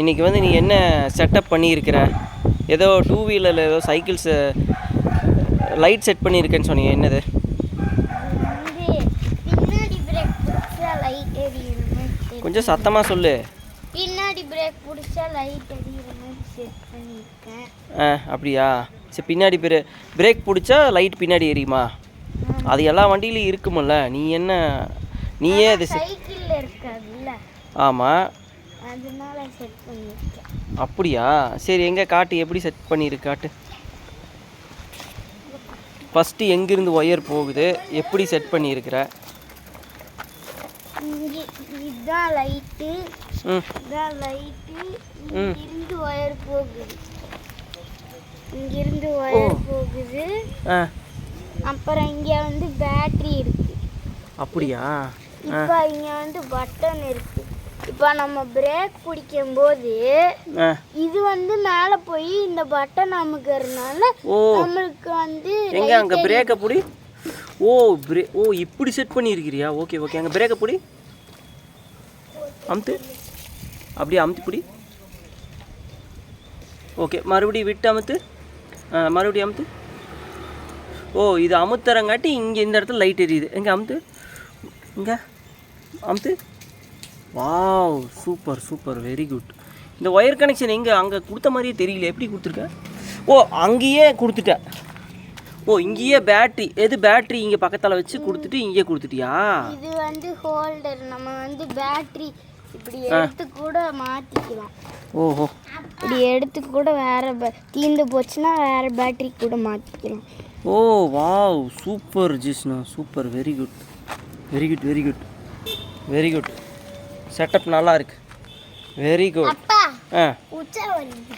இன்றைக்கி வந்து நீ என்ன செட்டப் பண்ணியிருக்கிற? ஏதோ டூ வீலரில் ஏதோ சைக்கிள்ஸு லைட் செட் பண்ணியிருக்கேன்னு சொன்னீங்க, என்னது? பின்னாடி பிரேக் பிடிச்சா லைட் எரியுமே. கொஞ்சம் சத்தமாக சொல்லு. பின்னாடி பிரேக் பிடிச்சா லைட் எரியுமே செட் பண்ணியிருக்கேன். அப்படியா? சரி, பின்னாடி பிரேக் பிடிச்சா லைட் பின்னாடி எரியுமா? அது எல்லா வண்டியிலையும் இருக்குமில்ல. நீயே அது சைக்கிளில் இருக்காதுல்ல. ஆமாம், அதனால செட் பண்ணியிருக்கேன். அப்படியா? சரி, எங்கே காட்டு, எப்படி செட் பண்ணியிருக்கு காட்டு. ஃபஸ்ட்டு எங்கேருந்து ஒயர் போகுது, எப்படி செட் பண்ணியிருக்கிற? இதுதான் லைட்டு, இதுதான் லைட்டு. இங்கிருந்து ஒயர் போகுது, இங்கிருந்து ஒயர் போகுது. அப்புறம் இங்கே வந்து பேட்டரி இருக்கு. அப்படியா? இப்போ இங்கே வந்து பட்டன் இருக்கு. இப்போ நம்ம பிரேக் பிடிக்கும் போது இது வந்து மேலே போய் இந்த பட்டன் அமுக்கிறதுனால நம்மளுக்கு வந்து எங்க அங்கே பிரேக்கை பிடி. இப்படி செட் பண்ணியிருக்கிறியா? ஓகே ஓகே, அங்கே பிரேக்கை பிடி, அமுத்து, அப்படியே அமுத்து பிடி. ஓகே, மறுபடியும் விட்டு அமுத்து, மறுபடியும் அமுத்து. இது அமுத்துறங்காட்டி இங்கே இந்த இடத்துல லைட் எரியுது. எங்கே அமுத்து, இங்கே அமுத்து. Wow, super super, very good. இந்த ஒயர் கனெக்ஷன் எங்கே அங்கே கொடுத்த மாதிரியே தெரியல, எப்படி கொடுத்துருக்க? அங்கேயே கொடுத்துட்டேன். இங்கேயே பேட்ரி, பேட்ரி இங்கே பக்கத்தில் வச்சு கொடுத்துட்டு இங்கே கொடுத்துட்டியா? இது வந்து ஹோல்டர், நம்ம வந்து பேட்ரி இப்படி எடுத்து கூட மாற்றிக்கலாம். ஓஹோ, இப்படி எடுத்து கூட வேறு தீர்ந்து போச்சுன்னா வேறு பேட்ரி கூட மாற்றிக்கலாம். Wow, super Jishna, super, very good very good very good very good. Setup நல்லா இருக்கு, வெரி குட். அப்பா உச்சா வருது.